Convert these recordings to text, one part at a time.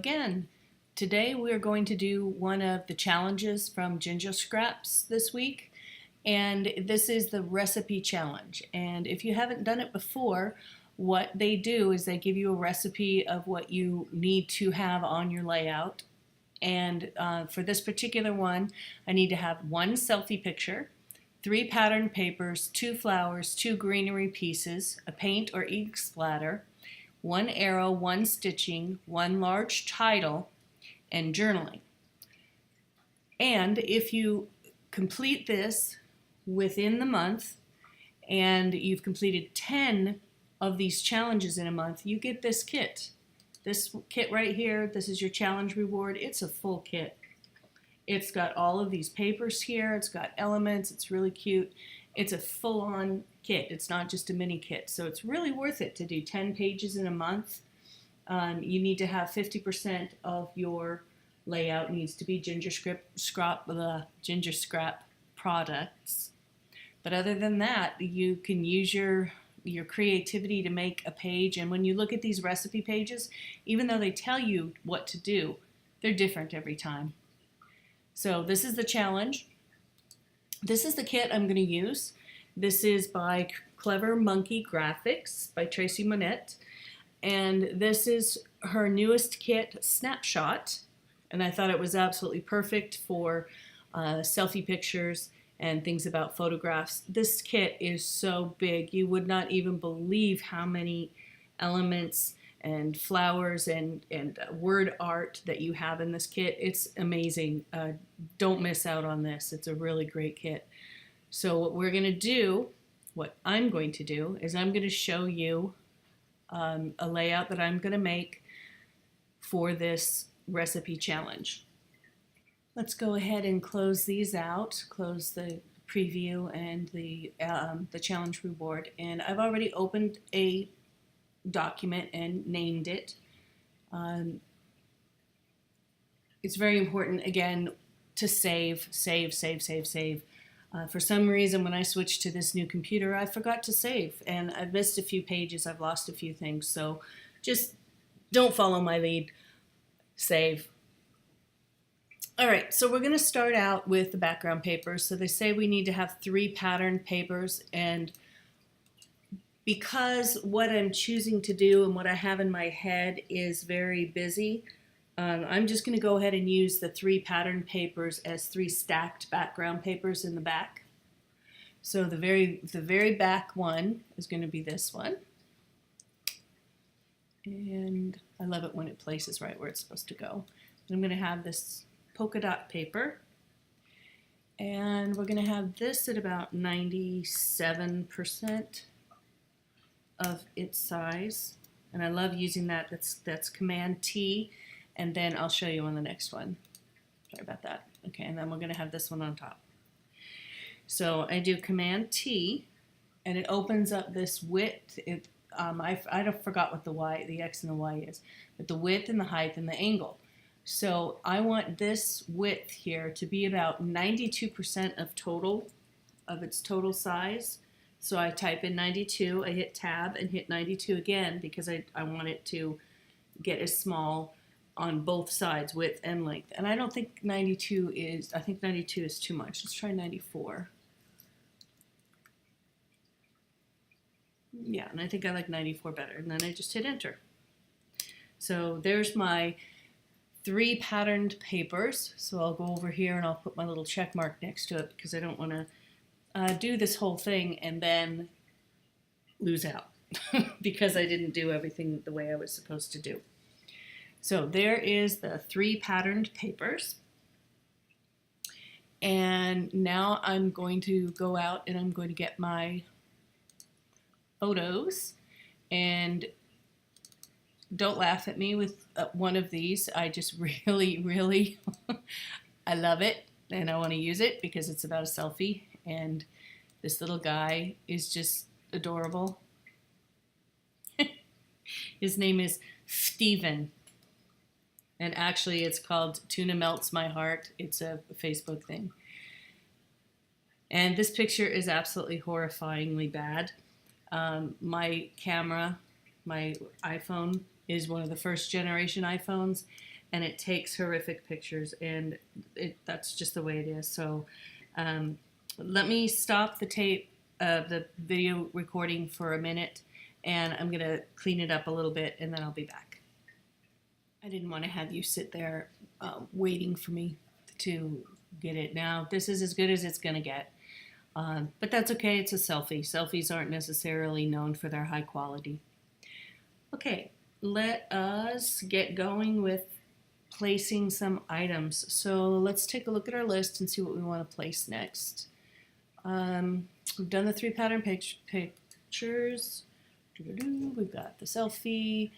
again. Today we're going to do one of the challenges from Ginger Scraps this week, and this is the recipe challenge. And if you haven't done it before, what they do is they give you a recipe of what you need to have on your layout. And for this particular one, I need to have one selfie picture, 3 patterned papers, 2 flowers, 2 greenery pieces, a paint or ink splatter, 1 arrow, 1 stitching, 1 large title, and journaling. And if you complete this within the month and you've completed 10 of these challenges in a month, you get this kit. This kit right here, this is your challenge reward. It's a full kit. It's got all of these papers here. It's got elements. It's really cute. It's a full-on kit. It's not just a mini kit. So it's really worth it to do 10 pages in a month. You need to have 50% of your layout needs to be Ginger Scrap products. But other than that, you can use your creativity to make a page. And when you look at these recipe pages, even though they tell you what to do, they're different every time. So this is the challenge. This is the kit I'm going to use. This is by Clever Monkey Graphics by Tracy Monette. And this is her newest kit, Snapshot. And I thought it was absolutely perfect for selfie pictures and things about photographs. This kit is so big. You would not even believe how many elements and flowers and word art that you have in this kit. It's amazing. Don't miss out on this. It's a really great kit. So what I'm going to do is I'm going to show you a layout that I'm going to make for this recipe challenge. Let's go ahead and close these out, close the preview and the challenge reward. And I've already opened a document and named it. It's very important, again, to save. For some reason, when I switched to this new computer, I forgot to save, and I've missed a few pages, I've lost a few things, so just don't follow my lead. Save. All right, so we're going to start out with the background papers. So they say we need to have 3 patterned papers, and because what I'm choosing to do and what I have in my head is very busy, I'm just going to go ahead and use the 3 patterned papers as 3 stacked background papers in the back. So the very back one is going to be this one. And I love it when it places right where it's supposed to go. I'm going to have this polka dot paper. And we're going to have this at about 97% of its size, and I love using that. That's Command T, and then I'll show you on the next one. Sorry about that. Okay, and then we're going to have this one on top. So I do Command T, and it opens up this width. I forgot what the X and the Y is, but the width and the height and the angle. So I want this width here to be about 92% of its total size. So I type in 92, I hit tab and hit 92 again because I want it to get as small on both sides, width and length. And I don't think 92 is, I think 92 is too much. Let's try 94. Yeah, and I think I like 94 better. And then I just hit enter. So there's my 3 patterned papers. So I'll go over here and I'll put my little check mark next to it because I don't want to do this whole thing and then lose out because I didn't do everything the way I was supposed to do. So there is the 3 patterned papers. And now I'm going to go out and I'm going to get my photos. And don't laugh at me with one of these. I just really, I love it and I want to use it because it's about a selfie. And this little guy is just adorable. His name is Steven. And actually it's called Tuna Melts My Heart. It's a Facebook thing. And this picture is absolutely horrifyingly bad. My camera, my iPhone is one of the first generation iPhones, and it takes horrific pictures, and that's just the way it is. So let me stop the video recording for a minute, and I'm gonna clean it up a little bit, and then I'll be back. I didn't want to have you sit there waiting for me to get it. Now, this is as good as it's gonna get, but that's okay. It's a selfie. Selfies aren't necessarily known for their high quality. Okay, let us get going with placing some items. So let's take a look at our list and see what we want to place next. We've done the 3 pattern pictures. We've got the selfie.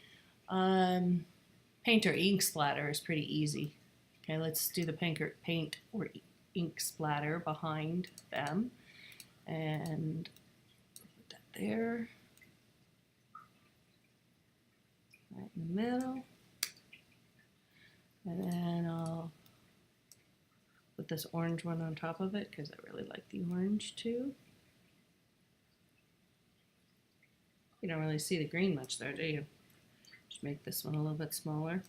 Paint or ink splatter is pretty easy. Okay, let's do the paint or ink splatter behind them. And put that there. Right in the middle. And then I'll put this orange one on top of it because I really like the orange too. You don't really see the green much there, do you? Just make this one a little bit smaller.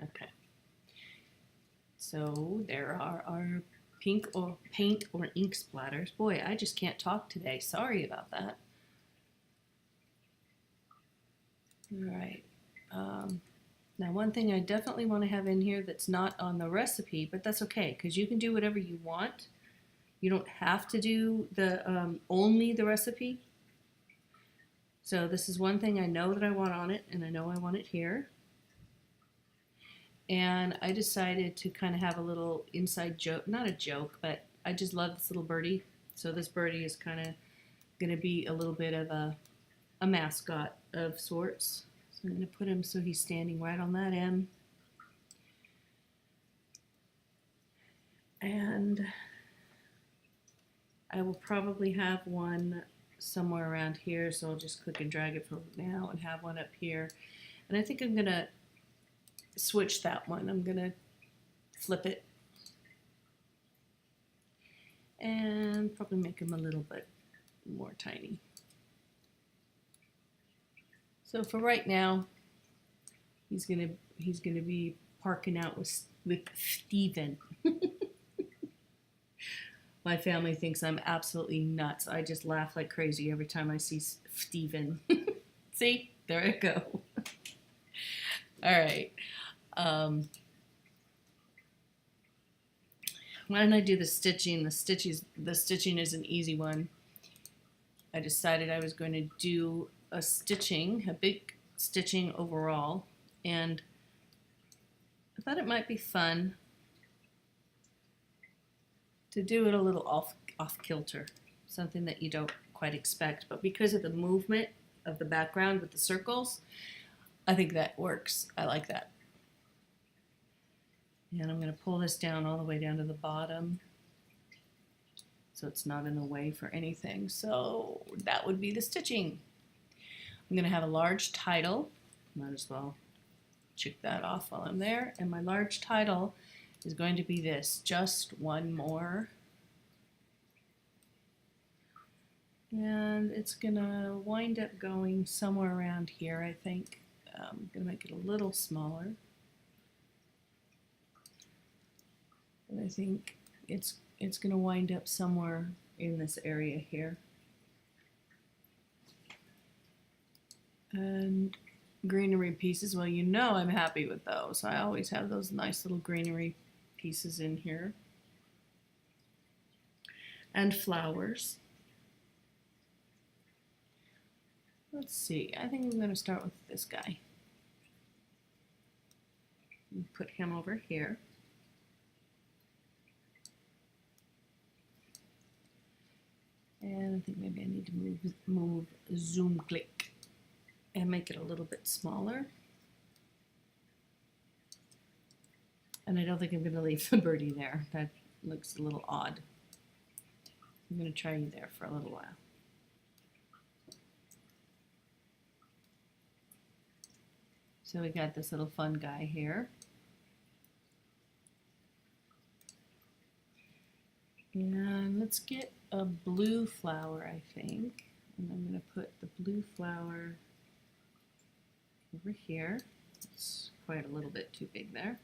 Okay. So there are our paint or ink splatters. Boy, I just can't talk today. Sorry about that. All right. Now, one thing I definitely want to have in here that's not on the recipe, but that's okay because you can do whatever you want. You don't have to do the only the recipe. So this is one thing I know that I want on it, and I know I want it here. And I decided to kind of have a little inside joke, not a joke, but I just love this little birdie. So this birdie is kind of going to be a little bit of a mascot of sorts. So I'm going to put him so he's standing right on that M. And I will probably have one somewhere around here, so I'll just click and drag it for now and have one up here. And I think I'm going to switch that one. I'm going to flip it and probably make him a little bit more tiny. So for right now, he's gonna be parking out with Steven. My family thinks I'm absolutely nuts. I just laugh like crazy every time I see Steven. See, there I go. All right. Why don't I do the stitching? The stitching is an easy one. I decided I was going to do a big stitching overall, and I thought it might be fun to do it a little off kilter, something that you don't quite expect, but because of the movement of the background with the circles, I think that works. I like that. And I'm going to pull this down all the way down to the bottom so it's not in the way for anything. So that would be the stitching. I'm going to have a large title. Might as well check that off while I'm there. And my large title is going to be this, just one more. And it's going to wind up going somewhere around here, I think. I'm going to make it a little smaller. And I think it's going to wind up somewhere in this area here. And greenery pieces, well, you know I'm happy with those. I always have those nice little greenery pieces in here. And flowers. Let's see, I think I'm going to start with this guy. Put him over here. And I think maybe I need to move zoom click and make it a little bit smaller. And I don't think I'm going to leave the birdie there. That looks a little odd. I'm going to try you there for a little while. So we got this little fun guy here. And let's get a blue flower, I think. And I'm going to put the blue flower over here. It's quite a little bit too big there.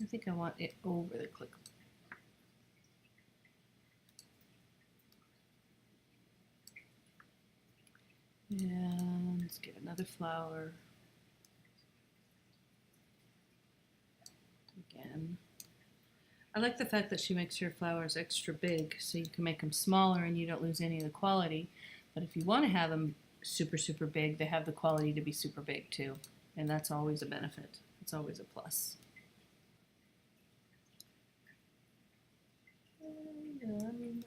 I think I want it over the click. And let's get another flower. Again. I like the fact that she makes your flowers extra big so you can make them smaller and you don't lose any of the quality. But if you want to have them super, super big, they have the quality to be super big too. And that's always a benefit. It's always a plus. And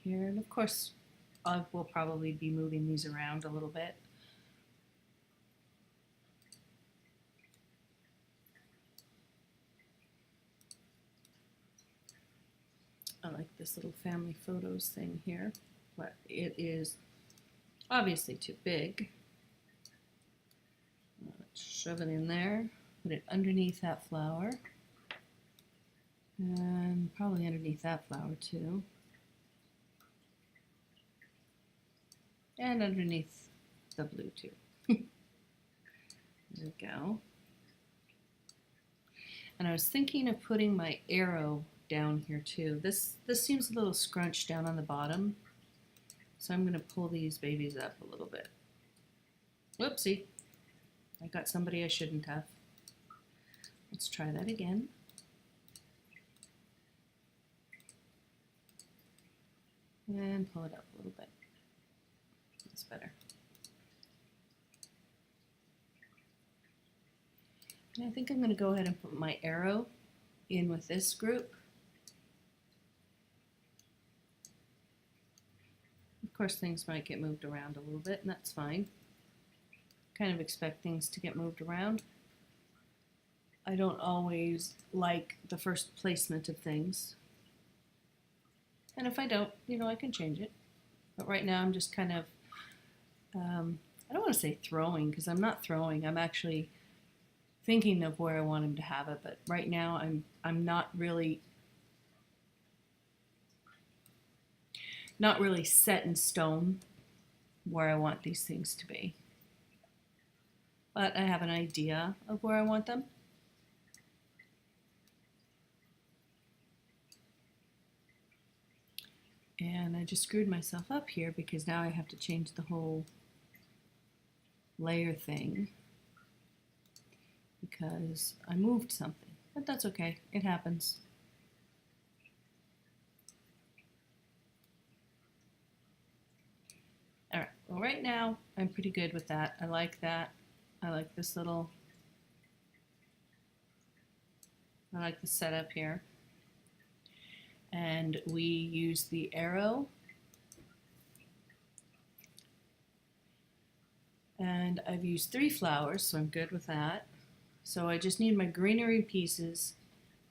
here, and of course, I will probably be moving these around a little bit. I like this little family photos thing here, but it is obviously too big. Let's shove it in there, put it underneath that flower, and probably underneath that flower too, and underneath the blue too. There we go. And I was thinking of putting my arrow down here too. This seems a little scrunched down on the bottom, so I'm going to pull these babies up a little bit. Whoopsie, I got somebody I shouldn't have. Let's try that again. And pull it up a little bit. That's better. And I think I'm going to go ahead and put my arrow in with this group. Of course, things might get moved around a little bit, and that's fine. Kind of expect things to get moved around. I don't always like the first placement of things. And if I don't, I can change it. But right now I'm just kind of, I don't want to say throwing, because I'm not throwing. I'm actually thinking of where I want him to have it. But right now I'm not really set in stone where I want these things to be. But I have an idea of where I want them. And I just screwed myself up here because now I have to change the whole layer thing because I moved something. But that's okay, it happens. All right, well right now I'm pretty good with that. I like that. I like this little, I like the setup here. And we use the arrow. And I've used 3 flowers, so I'm good with that. So I just need my greenery pieces,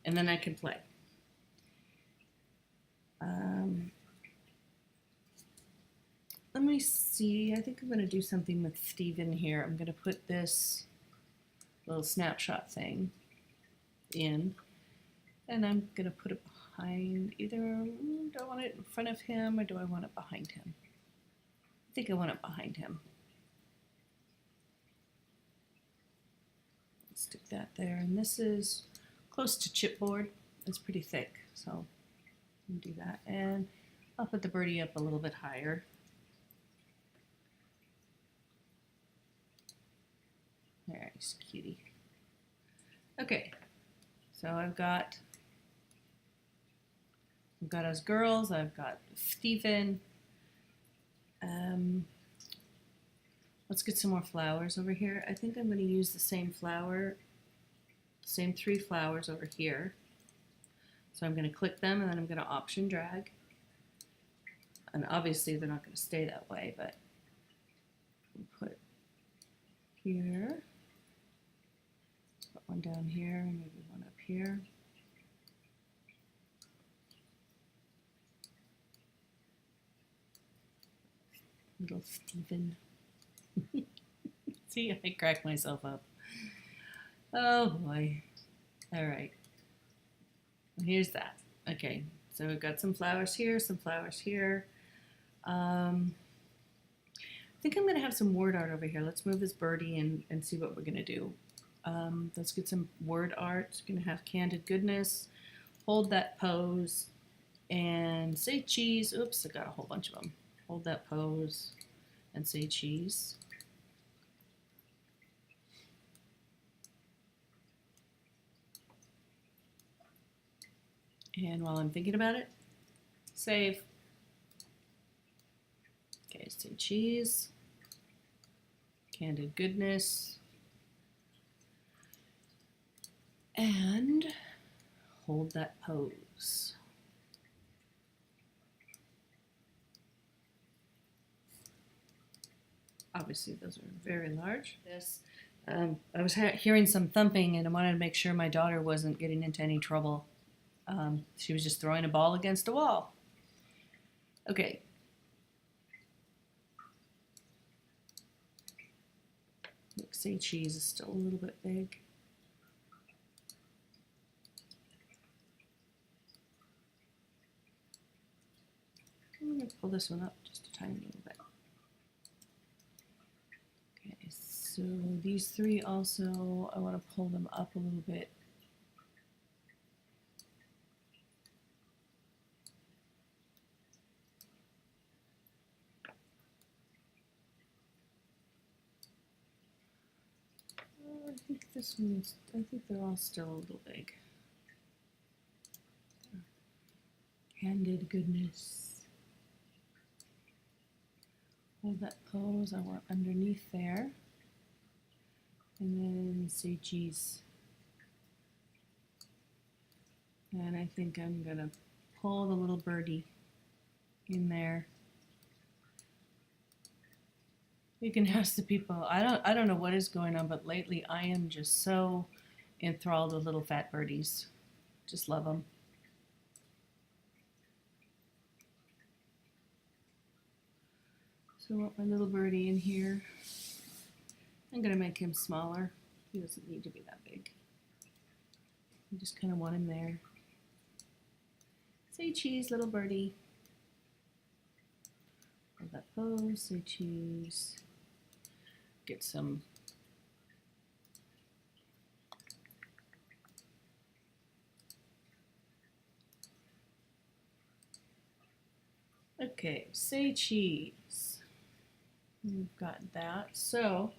and then I can play. Let me see, I think I'm going to do something with Steven here. I'm going to put this little snapshot thing in, and I'm going to put it behind either, do I want it in front of him or do I want it behind him? I think I want it behind him. Stick that there, and this is close to chipboard. It's pretty thick, so I'll do that. And I'll put the birdie up a little bit higher. There, he's a cutie. Okay, so I've got us girls, I've got Stephen. Let's get some more flowers over here. I think I'm going to use the same flower, same 3 flowers over here. So I'm going to click them and then I'm going to option drag. And obviously they're not going to stay that way, but we'll put here, put one down here, maybe one up here. Little Stephen. See, I cracked myself up. Oh boy. All right. Here's that. Okay, so we've got some flowers here, some flowers here. I think I'm going to have some word art over here. Let's move this birdie and see what we're going to do. Let's get some word art. Going to have candid goodness, hold that pose, and say cheese. Oops, I got a whole bunch of them. Hold that pose and say cheese. And while I'm thinking about it, save. Okay, say cheese, candid goodness, and hold that pose. Obviously, those are very large. I was hearing some thumping, and I wanted to make sure my daughter wasn't getting into any trouble. She was just throwing a ball against a wall. Okay. Say cheese is still a little bit big. I'm going to pull this one up just a tiny little bit. Okay, so these three also, I want to pull them up a little bit. I think this one's, I think they're all still a little big. Candid goodness. Hold that pose, I want underneath there. And then say cheese. And I think I'm gonna pull the little birdie in there. You can ask the people. I don't know what is going on, but lately I am just so enthralled with little fat birdies. Just love them. So I want my little birdie in here. I'm gonna make him smaller. He doesn't need to be that big. I just kind of want him there. Say cheese, little birdie. Hold that pose, say cheese. Get some okay, say cheese. We've got that. So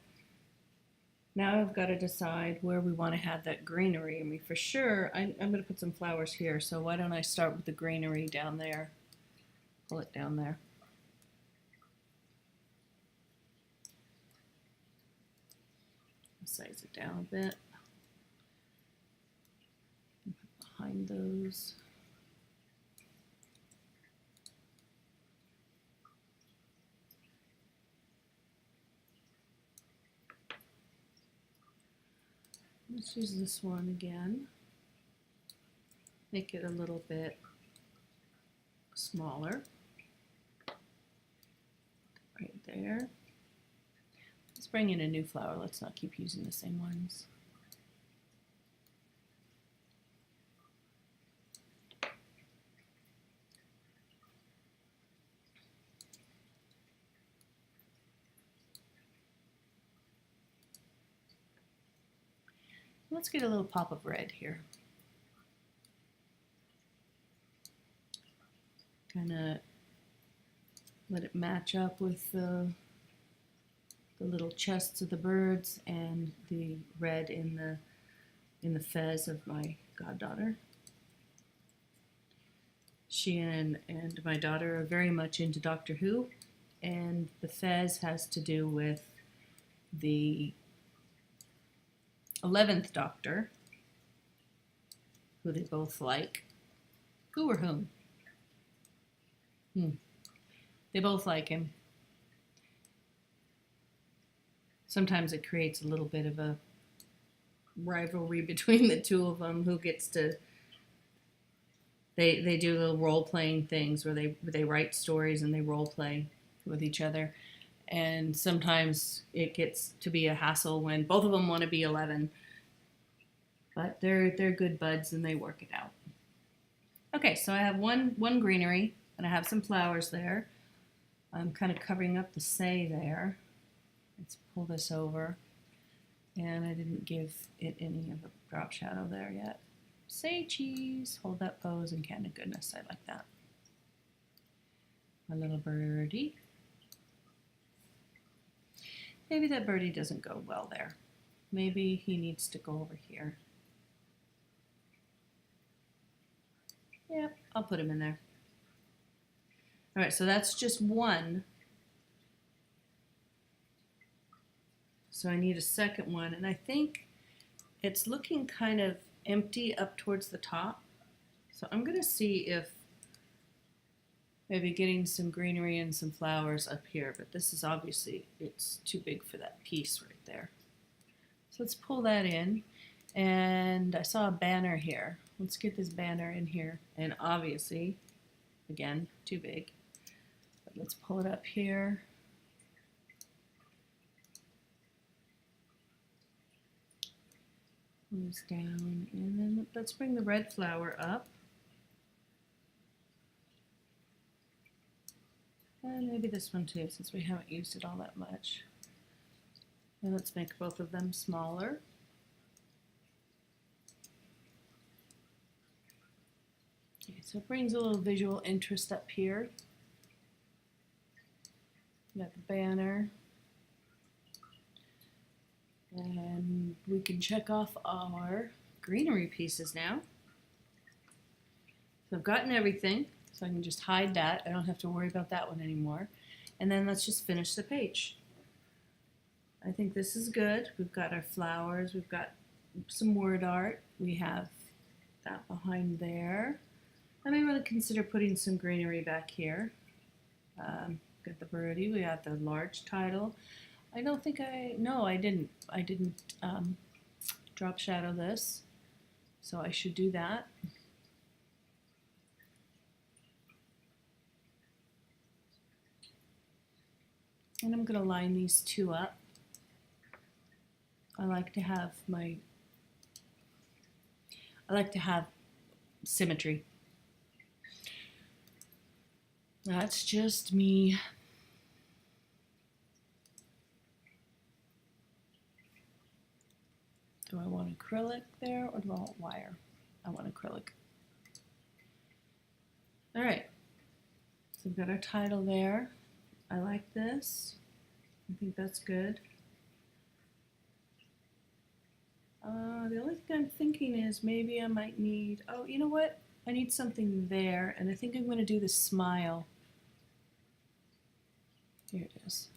now I've got to decide where we want to have that greenery. I mean, for sure, I'm going to put some flowers here. So why don't I start with the greenery down there? Pull it down there. Size it down a bit. Behind those. Let's use this one again. Make it a little bit smaller. Right there. Let's bring in a new flower. Let's not keep using the same ones. Let's get a little pop of red here. Kind of let it match up with the little chests of the birds and the red in the fez of my goddaughter. She and my daughter are very much into Doctor Who, and the fez has to do with the 11th Doctor, who they both like. Who or whom? They both like him. Sometimes it creates a little bit of a rivalry between the two of them, who gets to, they do little role-playing things where they write stories and they role-play with each other. And sometimes it gets to be a hassle when both of them want to be 11. but they're good buds and they work it out. Okay, so I have one greenery and I have some flowers there. I'm kind of covering up the say there. Let's pull this over. And I didn't give it any of the drop shadow there yet. Say cheese, hold that pose, and can of goodness, I like that. My little birdie. Maybe that birdie doesn't go well there. Maybe he needs to go over here. Yep, I'll put him in there. All right, so that's just one. So I need a second one, and I think it's looking kind of empty up towards the top. So I'm gonna see if maybe getting some greenery and some flowers up here, but this is obviously, it's too big for that piece right there. So let's pull that in, and I saw a banner here. Let's get this banner in here, and obviously, again, too big. But let's pull it up here. Moves down, and then let's bring the red flower up. And maybe this one too, since we haven't used it all that much. And let's make both of them smaller. Okay, so it brings a little visual interest up here. We got the banner. And we can check off our greenery pieces now. So I've gotten everything, so I can just hide that. I don't have to worry about that one anymore. And then let's just finish the page. I think this is good. We've got our flowers, we've got some word art, we have that behind there. I may want to consider putting some greenery back here. Got the birdie, we got the large title. I don't think no, I didn't drop shadow this, so I should do that. And I'm going to line these two up. I like to have symmetry. That's just me. Do I want acrylic there or do I want wire? I want acrylic. All right, so we've got our title there. I like this. I think that's good. The only thing I'm thinking is maybe I might need, oh, you know what? I need something there, and I think I'm going to do the smile. Here it is.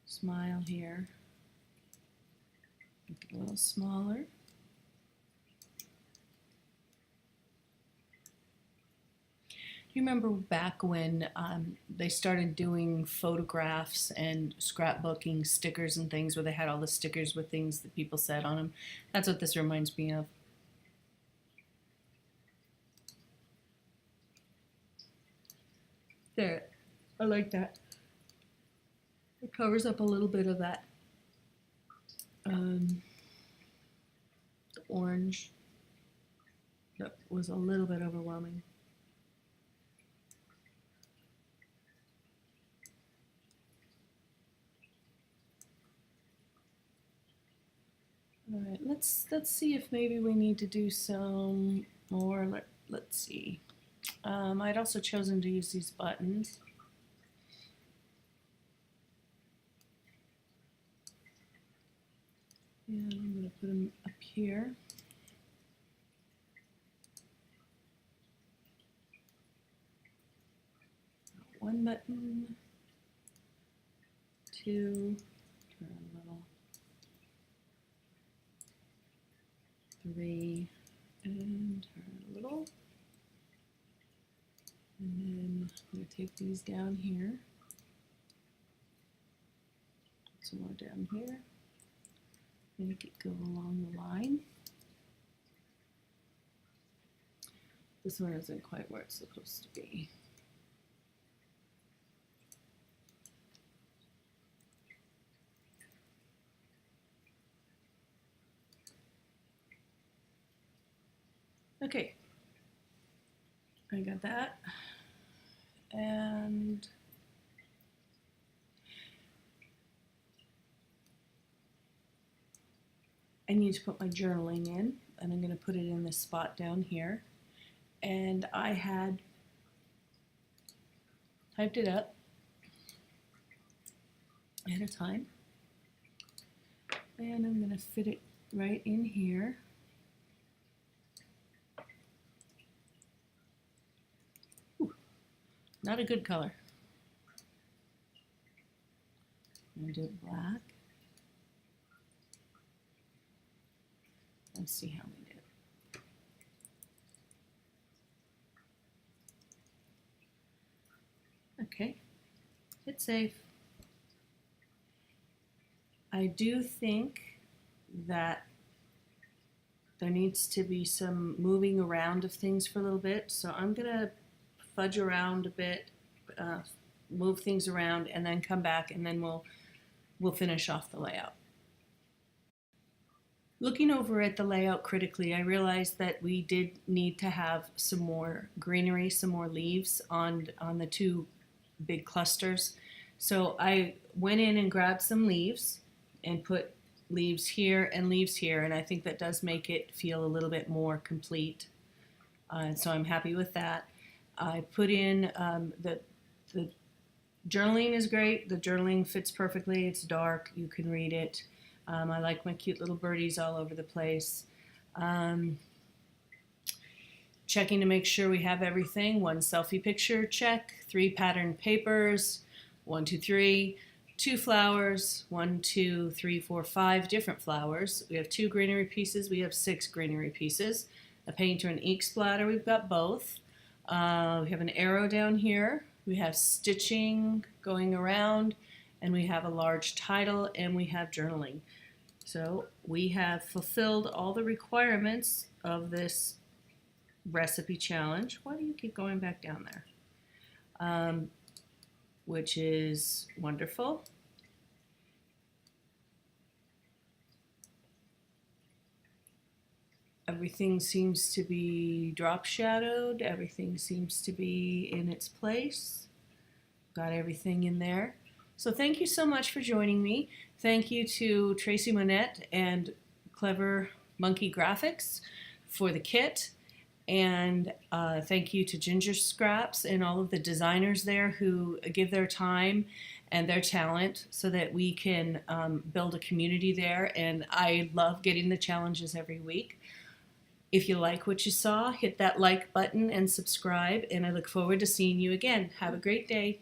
Smile here. Make it a little smaller. Do you remember back when they started doing photographs and scrapbooking stickers and things where they had all the stickers with things that people said on them? That's what this reminds me of. There, I like that. It covers up a little bit of that orange that was a little bit overwhelming. All right, let's see if maybe we need to do some more. Let's see. I'd also chosen to use these buttons. And I'm going to put them up here. One button, two, turn a little, three, and turn a little. And then I'm going to take these down here. Some more down here. Make it go along the line. This one isn't quite where it's supposed to be. Okay, I got that. And I need to put my journaling in, and I'm going to put it in this spot down here. And I had typed it up ahead of time. And I'm going to fit it right in here. Ooh, not a good color. I'm going to do it black. Let's see how we do. Okay, hit save. I do think that there needs to be some moving around of things for a little bit, so I'm gonna fudge around a bit, move things around, and then come back, and then we'll finish off the layout. Looking over at the layout critically, I realized that we did need to have some more greenery, some more leaves on the two big clusters. So I went in and grabbed some leaves and put leaves here and leaves here, and I think that does make it feel a little bit more complete. So I'm happy with that. I put in the journaling is great. The journaling fits perfectly. It's dark. You can read it. I like my cute little birdies all over the place. Checking to make sure we have everything. 1 selfie picture, check. 3 patterned papers, 1, 2, 3. 2 flowers, 1, 2, 3, 4, 5 different flowers. We have 2 greenery pieces. We have 6 greenery pieces. A paint or an ink splatter. We've got both. We have an arrow down here. We have stitching going around, and we have a large title, and we have journaling. So we have fulfilled all the requirements of this recipe challenge. Why do you keep going back down there? Which is wonderful. Everything seems to be drop shadowed. Everything seems to be in its place. Got everything in there. So thank you so much for joining me. Thank you to Tracy Monette and Clever Monkey Graphics for the kit. And thank you to Ginger Scraps and all of the designers there who give their time and their talent so that we can build a community there. And I love getting the challenges every week. If you like what you saw, hit that like button and subscribe. And I look forward to seeing you again. Have a great day.